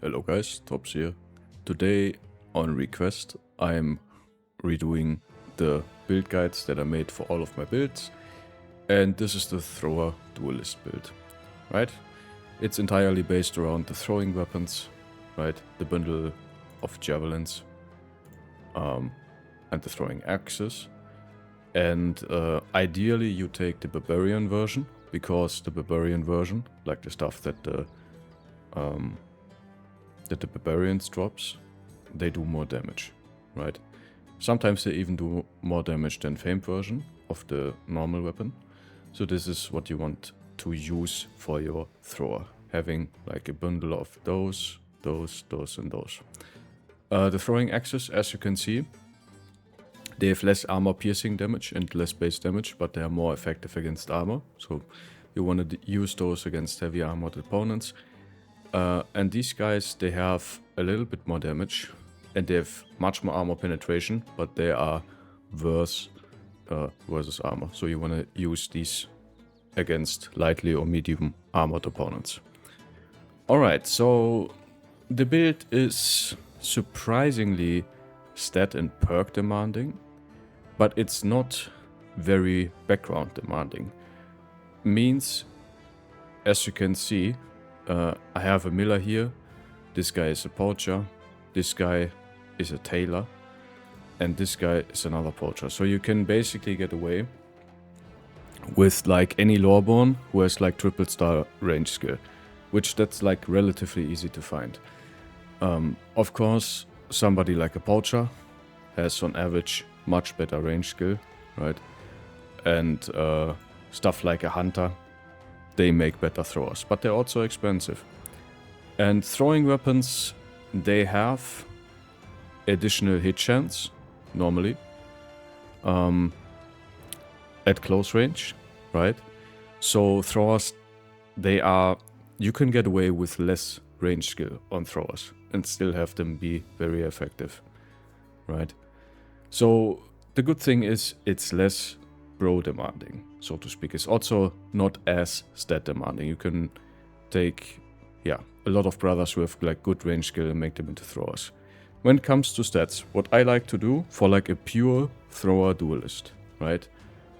Hello guys, Tops here. Today on request I'm redoing the build guides that I made for all of my builds, and this is the thrower duelist build, right? It's entirely based around the throwing weapons, right? The bundle of javelins and the throwing axes, and ideally you take the barbarian version, because the barbarian version, like the stuff that the barbarians drops, they do more damage, right? Sometimes they even do more damage than famed version of the normal weapon. So this is what you want to use for your thrower, having like a bundle of those, and those. The throwing axes, as you can see, they have less armor piercing damage and less base damage, but they are more effective against armor. So you want to use those against heavy armored opponents. And these guys, they have a little bit more damage and they have much more armor penetration, but they are worse versus armor. So you want to use these against lightly or medium armored opponents. Alright, so the build is surprisingly stat and perk demanding, but it's not very background demanding. Means, as you can see, I have a miller here, this guy is a poacher, this guy is a tailor, and this guy is another poacher. So you can basically get away with like any lawborn who has like triple star range skill, which that's like relatively easy to find. Of course, somebody like a poacher has on average much better range skill, right? And stuff like a hunter, they make better throwers, but they're also expensive. And throwing weapons, they have additional hit chance, normally, at close range, right? So throwers, you can get away with less range skill on throwers and still have them be very effective, right? So the good thing is it's less bro demanding, so to speak. It's also not as stat demanding. You can take, a lot of brothers with like good range skill and make them into throwers. When it comes to stats, what I like to do for like a pure thrower duelist, right?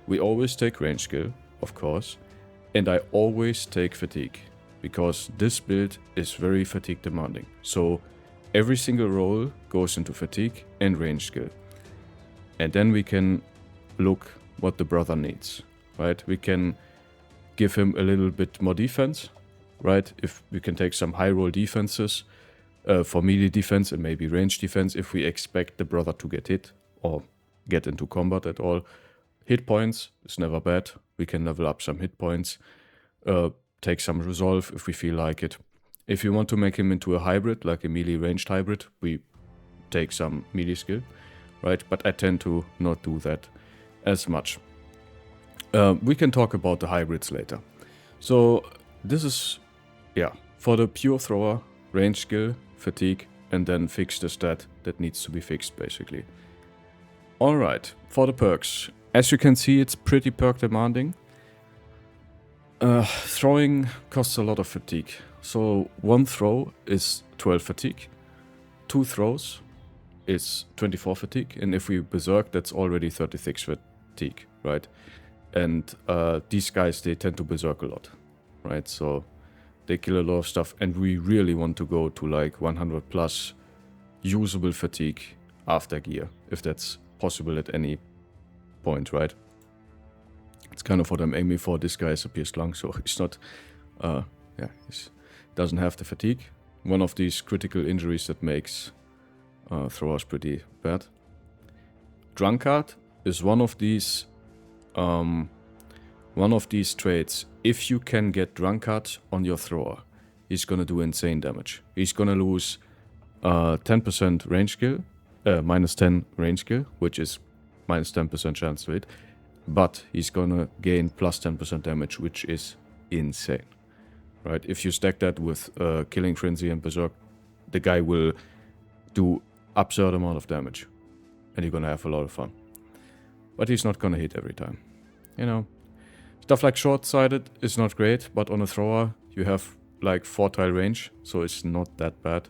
We always take range skill, of course, and I always take fatigue, because this build is very fatigue demanding. So every single roll goes into fatigue and range skill. And then we can look what the brother needs, right? We can give him a little bit more defense, right? If we can take some high roll defenses for melee defense and maybe range defense if we expect the brother to get hit or get into combat at all. Hit points is never bad. We can level up some hit points, take some resolve if we feel like it. If you want to make him into a hybrid, like a melee ranged hybrid, we take some melee skill, right? But I tend to not do that as much. We can talk about the hybrids later. So this is, for the pure thrower, range skill, fatigue, and then fix the stat that needs to be fixed, basically. Alright, for the perks. As you can see, it's pretty perk demanding. Throwing costs a lot of fatigue. So one throw is 12 fatigue. 2 throws is 24 fatigue. And if we berserk, that's already 36 fatigue, right? And these guys, they tend to berserk a lot, right? So they kill a lot of stuff, and we really want to go to like 100 plus usable fatigue after gear, if that's possible at any point, right? It's kind of what I'm aiming for. This guy is a pierced lung, so he's not, he doesn't have the fatigue. One of these critical injuries that makes throwers pretty bad. Drunkard is one of these traits. If you can get Drunkard on your thrower, he's gonna do insane damage. He's gonna lose 10% range skill, minus 10 range skill, which is minus 10% chance rate, but he's gonna gain plus 10% damage, which is insane, right? If you stack that with Killing Frenzy and Berserk, the guy will do absurd amount of damage, and you're gonna have a lot of fun. But he's not gonna hit every time, you know. Stuff like short-sighted is not great, but on a thrower, you have like 4-tile range, so it's not that bad.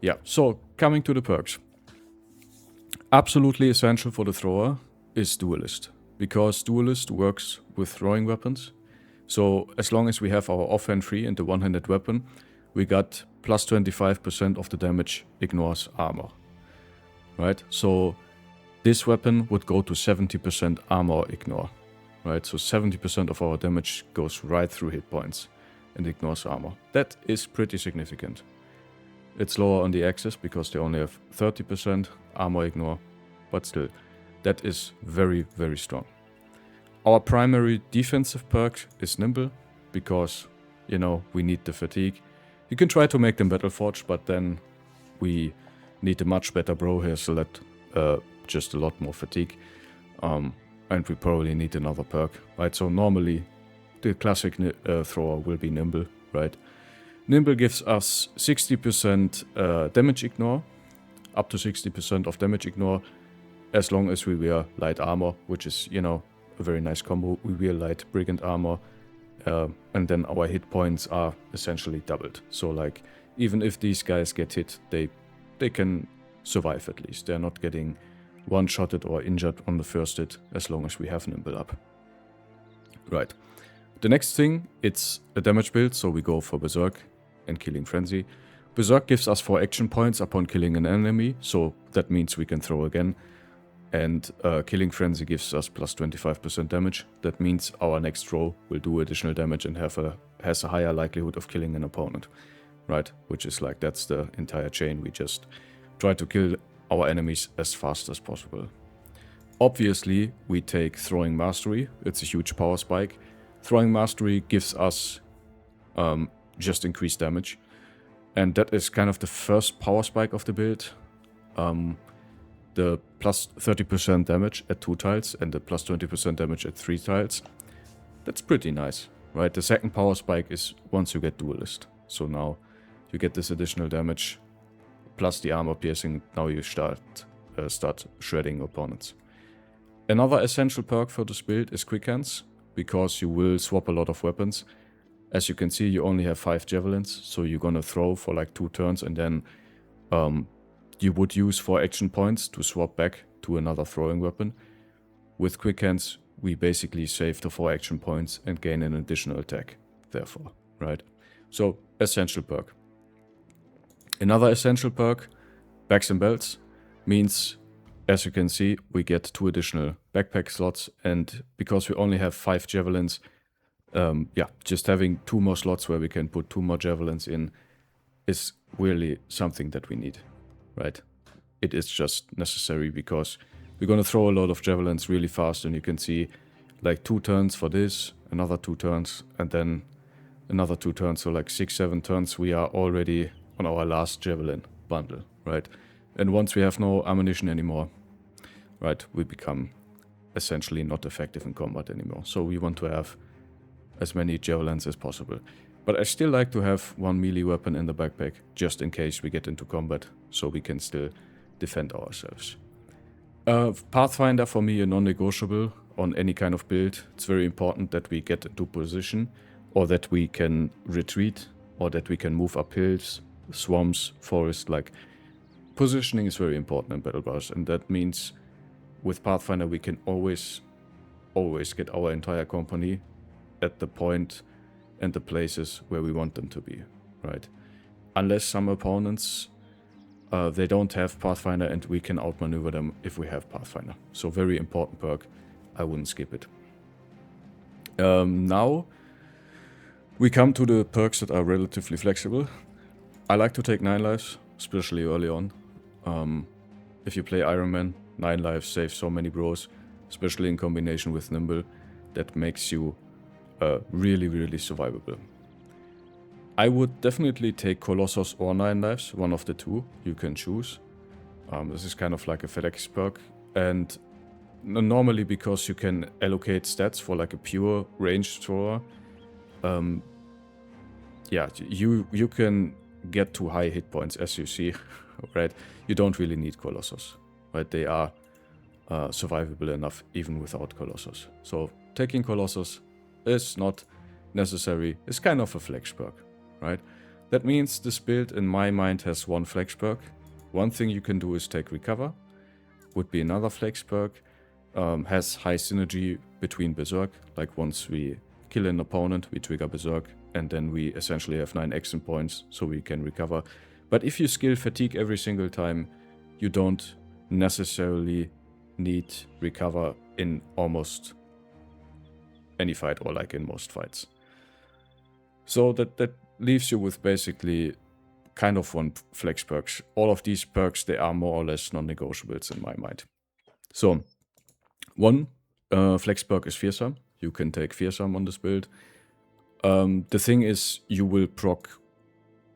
Yeah, so coming to the perks. Absolutely essential for the thrower is Duelist, because Duelist works with throwing weapons. So as long as we have our offhand free and the one-handed weapon, we got plus 25% of the damage ignores armor. Right? So this weapon would go to 70% armor ignore. Right? So 70% of our damage goes right through hit points and ignores armor. That is pretty significant. It's lower on the axis because they only have 30% armor ignore, but still, that is very, very strong. Our primary defensive perk is Nimble, because, you know, we need the fatigue. You can try to make them Battle Forged, but then we need a much better bro here, so that just a lot more fatigue. And we probably need another perk, right? So normally, the classic thrower will be Nimble, right? Nimble gives us 60% damage ignore, up to 60% of damage ignore, as long as we wear light armor, which is, you know, a very nice combo. We wear light brigand armor, and then our hit points are essentially doubled. So like, even if these guys get hit, they can survive at least. They're not getting one-shotted or injured on the first hit, as long as we have Nimble up. Right. The next thing, it's a damage build, so we go for Berserk and Killing Frenzy. Berserk gives us 4 action points upon killing an enemy, so that means we can throw again. And Killing Frenzy gives us plus 25% damage. That means our next throw will do additional damage and has a higher likelihood of killing an opponent. Right? Which is like, that's the entire chain. We just try to kill our enemies as fast as possible. Obviously, we take Throwing Mastery. It's a huge power spike. Throwing Mastery gives us just increased damage. And that is kind of the first power spike of the build. The plus 30% damage at 2 tiles and the plus 20% damage at 3 tiles. That's pretty nice, right? The second power spike is once you get Duelist. So now you get this additional damage plus the armor piercing. Now you start shredding opponents. Another essential perk for this build is Quick Hands, because you will swap a lot of weapons. As you can see, you only have 5 javelins, so you're gonna throw for like 2 turns, and then you would use 4 action points to swap back to another throwing weapon. With Quick Hands, we basically save the 4 action points and gain an additional attack, therefore, right? So, essential perk. Another essential perk, Bags and Belts, means, as you can see, we get 2 additional backpack slots, and because we only have 5 javelins, just having 2 more slots where we can put 2 more javelins in is really something that we need, right? It is just necessary because we're gonna throw a lot of javelins really fast, and you can see like 2 turns for this, another 2 turns, and then another 2 turns, so like 6-7 turns we are already on our last javelin bundle, right? And once we have no ammunition anymore, right, we become essentially not effective in combat anymore. So we want to have as many javelins as possible. But I still like to have 1 melee weapon in the backpack, just in case we get into combat, so we can still defend ourselves. Pathfinder for me a non-negotiable on any kind of build. It's very important that we get into position, or that we can retreat, or that we can move up hills, swamps, forests. Like, positioning is very important in Battle Bars, and that means with Pathfinder we can always get our entire company at the point and the places where we want them to be, right? Unless some opponents, they don't have Pathfinder, and we can outmaneuver them if we have Pathfinder. So very important perk, I wouldn't skip it. Now we come to the perks that are relatively flexible. I like to take 9 lives, especially early on. If you play Iron Man, 9 lives saves so many bros, especially in combination with Nimble. That makes you really, really survivable. I would definitely take Colossus or 9 lives, one of the two, you can choose. This is kind of like a FedEx perk, and normally because you can allocate stats for like a pure ranged thrower, you can get to high hit points, as you see, right? You don't really need Colossus, right? They are survivable enough even without Colossus. So taking Colossus is not necessary, is kind of a flex perk, right? That means this build in my mind has one flex perk. One thing you can do is take recover, would be another flex perk. Has high synergy between Berserk, like once we kill an opponent, we trigger Berserk, and then we essentially have 9 action points, so we can recover. But if you skill fatigue every single time, you don't necessarily need recover in almost any fight, or like in most fights. So that leaves you with basically kind of one flex perks. All of these perks, they are more or less non-negotiables in my mind. So one flex perk is Fearsome. You can take Fearsome on this build. The thing is, you will proc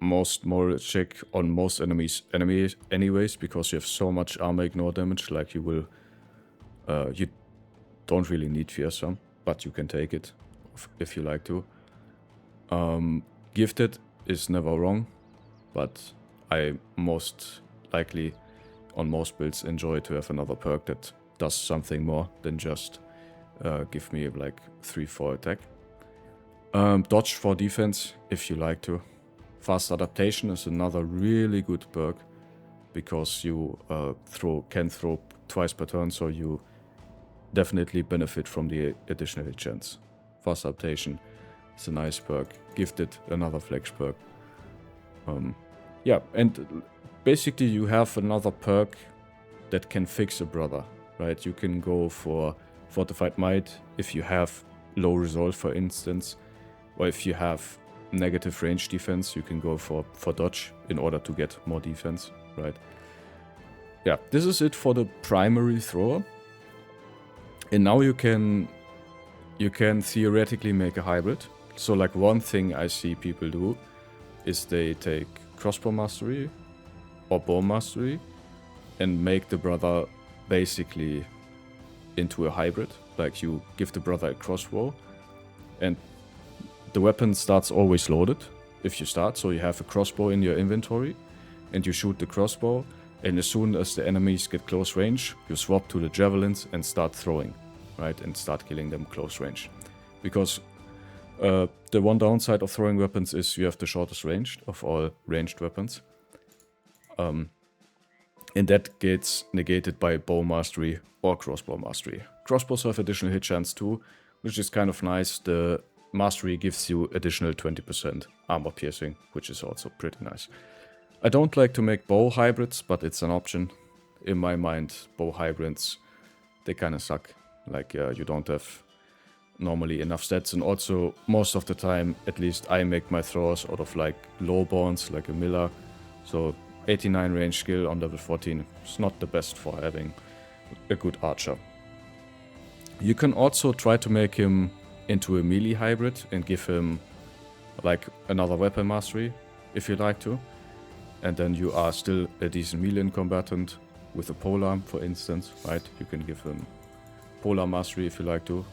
most moral check on most enemies anyways, because you have so much armor ignore damage. Like you will, you don't really need Fearsome, but you can take it if you like to. Gifted is never wrong, but I most likely on most builds enjoy to have another perk that does something more than just give me like 3-4 attack. Dodge for defense if you like to. Fast adaptation is another really good perk because you can throw twice per turn, so you definitely benefit from the additional hit chance. Fast adaptation is a nice perk. Gifted, another flex perk. Yeah, and basically you have another perk that can fix a brother, right? You can go for Fortified Might if you have low resolve, for instance, or if you have negative range defense, you can go for dodge in order to get more defense, right? Yeah, this is it for the primary thrower. And now you can theoretically make a hybrid. So like one thing I see people do is they take crossbow mastery or bow mastery and make the brother basically into a hybrid. Like you give the brother a crossbow and the weapon starts always loaded if you start. So you have a crossbow in your inventory and you shoot the crossbow, and as soon as the enemies get close range, you swap to the javelins and start throwing, right? And start killing them close range. Because the one downside of throwing weapons is you have the shortest range of all ranged weapons. And that gets negated by bow mastery or crossbow mastery. Crossbows have additional hit chance too, which is kind of nice. The mastery gives you additional 20% armor piercing, which is also pretty nice. I don't like to make bow hybrids, but it's an option. In my mind, bow hybrids, they kind of suck. Like you don't have normally enough stats, and also most of the time, at least I make my throwers out of like low bonds, like a Miller. So 89 range skill on level 14 is not the best for having a good archer. You can also try to make him into a melee hybrid and give him like another weapon mastery if you like to, and then you are still a decent melee combatant with a polearm, for instance, right? You can give him polearm mastery if you like to.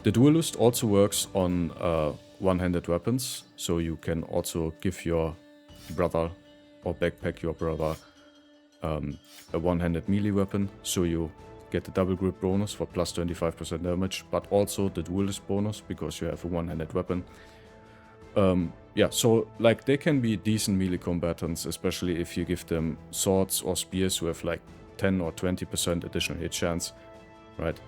The duelist also works on one-handed weapons, so you can also give your brother or backpack your brother a one-handed melee weapon, so you get the double grip bonus for plus 25% damage, but also the duelist bonus because you have a one-handed weapon. Yeah, so like they can be decent melee combatants, especially if you give them swords or spears who have like 10 or 20% additional hit chance, right?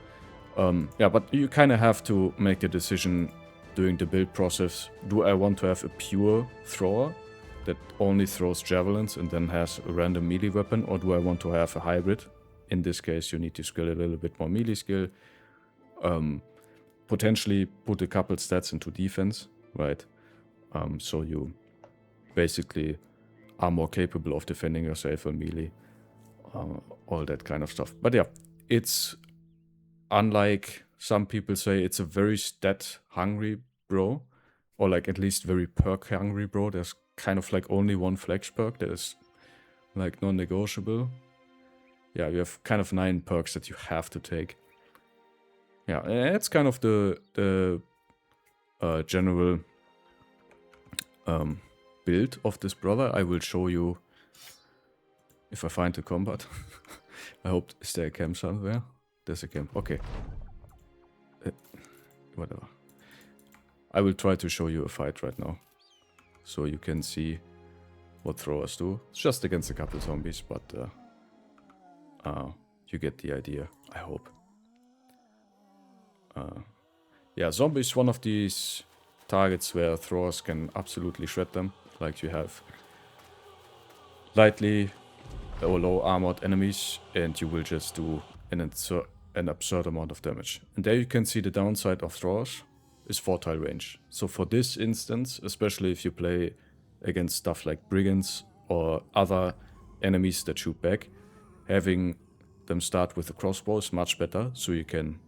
Yeah, but you kind of have to make a decision during the build process. Do I want to have a pure thrower that only throws javelins and then has a random melee weapon, or do I want to have a hybrid? In this case, you need to skill a little bit more melee skill. Potentially put a couple stats into defense, right? So you basically are more capable of defending yourself on melee. All that kind of stuff. But yeah, it's unlike some people say, it's a very stat hungry bro, or like at least very perk hungry bro. There's kind of like only one flex perk that is like non-negotiable. Yeah, you have kind of 9 perks that you have to take. Yeah, it's kind of the general build of this brother. I will show you if I find the combat. I hope, is there a camp somewhere? There's a camp, okay. Whatever. I will try to show you a fight right now, so you can see what throwers do. It's just against a couple zombies, but you get the idea, I hope. Yeah, zombies, one of these targets where throwers can absolutely shred them. Like, you have lightly or low armored enemies, and you will just do an absurd amount of damage. And there you can see the downside of throwers is 4-tile range. So for this instance, especially if you play against stuff like brigands or other enemies that shoot back, having them start with a crossbow is much better, so you can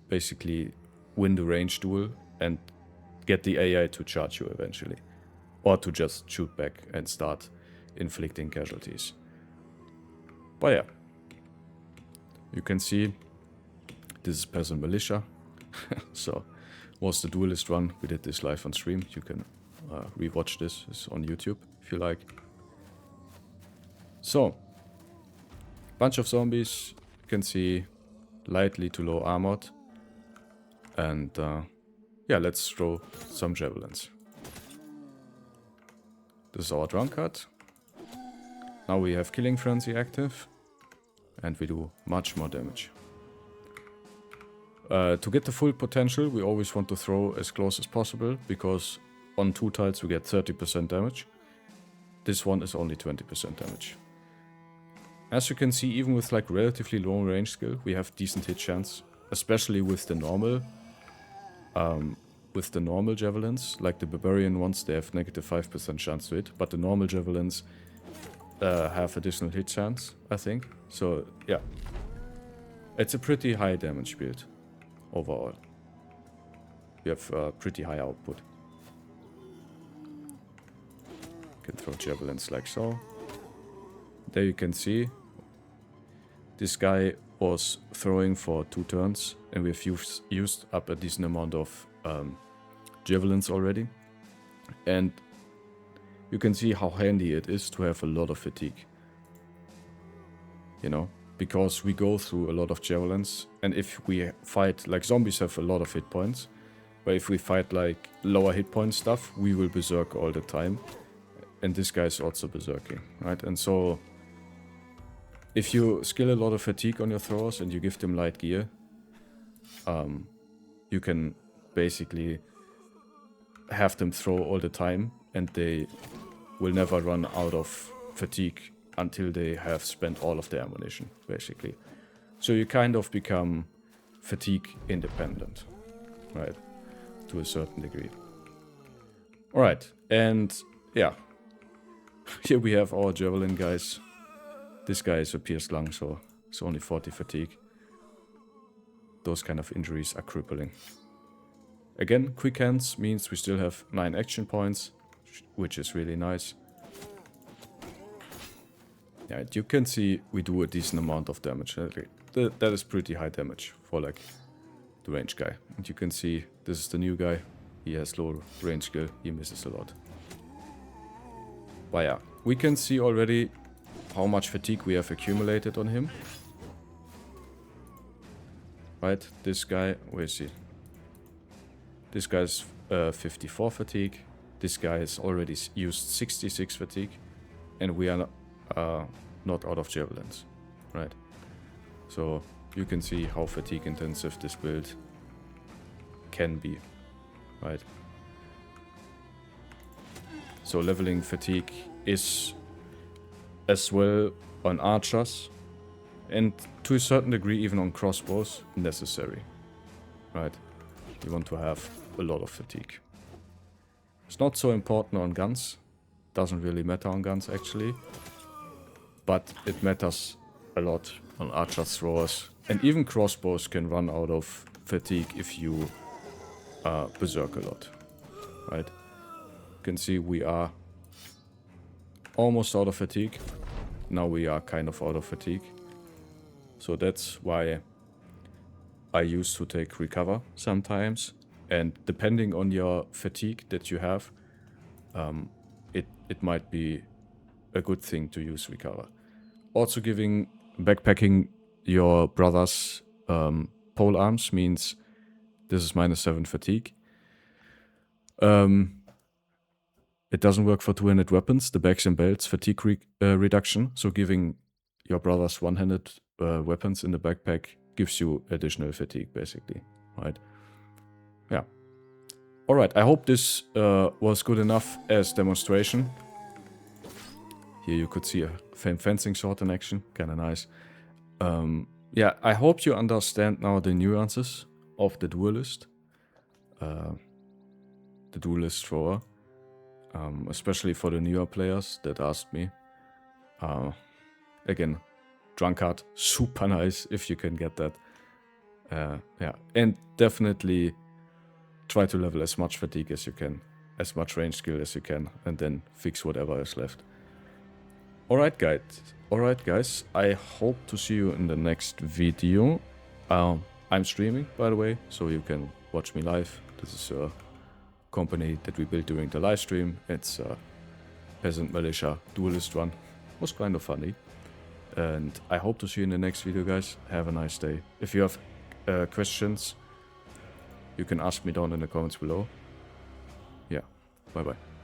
basically win the range duel and get the AI to charge you eventually, or to just shoot back and start inflicting casualties. But yeah, you can see this is Peasant Militia. So was the Duelist run. We did this live on stream. You can rewatch this. It's on YouTube if you like. So, bunch of zombies. You can see lightly to low armored. And yeah, let's throw some javelins. This is our drunkard. Now we have Killing Frenzy active. And we do much more damage. To get the full potential, we always want to throw as close as possible, because on 2 tiles we get 30% damage. This one is only 20% damage. As you can see, even with like relatively low range skill, we have decent hit chance, especially with the normal javelins. Like the barbarian ones, they have negative 5% chance to hit, but the normal javelins have additional hit chance, I think. So yeah, it's a pretty high damage build overall. We have pretty high output. You can throw javelins like so. There you can see this guy was throwing for 2 turns, and we've used up a decent amount of javelins already. And you can see how handy it is to have a lot of fatigue. You know, because we go through a lot of javelins, and if we fight, like zombies have a lot of hit points, but if we fight like lower hit point stuff, we will berserk all the time. And this guy is also berserking, right? And so if you skill a lot of fatigue on your throwers and you give them light gear, you can basically have them throw all the time, and they will never run out of fatigue until they have spent all of their ammunition, basically. So you kind of become fatigue independent, right? To a certain degree. Alright, and yeah. Here we have our javelin guys. This guy is a pierced lung, so it's only 40 fatigue. Those kind of injuries are crippling. Again, quick hands means we still have 9 action points, which is really nice. Yeah, you can see we do a decent amount of damage. That is pretty high damage for like the range guy. And you can see this is the new guy. He has low range skill. He misses a lot. But yeah, we can see already how much fatigue we have accumulated on him. Right, this guy, where is he? This guy's 54 fatigue. This guy has already used 66 fatigue. And we are not out of javelins, right? So you can see how fatigue intensive this build can be, right? So leveling fatigue is as well on archers, and to a certain degree even on crossbows, necessary, right? You want to have a lot of fatigue. It's not so important on guns. Doesn't really matter on guns actually, but it matters a lot on archers, throwers, and even crossbows can run out of fatigue if you berserk a lot, right? You can see we are almost out of fatigue. Now we are kind of out of fatigue. So that's why I used to take recover sometimes, and depending on your fatigue that you have, it might be a good thing to use recover. Also backpacking your brother's pole arms means this is -7 fatigue. It doesn't work for two-handed weapons, the bags and belts, fatigue reduction. So giving your brothers one-handed weapons in the backpack gives you additional fatigue, basically, right? Yeah. All right, I hope this was good enough as demonstration. Here you could see a fencing sword in action, kind of nice. Yeah, I hope you understand now the nuances of the Duelist. The Duelist thrower. Especially for the newer players that asked me. Again, drunkard, super nice if you can get that. Yeah, and definitely try to level as much fatigue as you can, as much range skill as you can, and then fix whatever is left. Alright guys, I hope to see you in the next video. I'm streaming, by the way, so you can watch me live. This is a company that we built during the live stream. It's a peasant militia duelist run. It was kind of funny. And I hope to see you in the next video, guys. Have a nice day. If you have questions, you can ask me down in the comments below. Yeah, bye bye.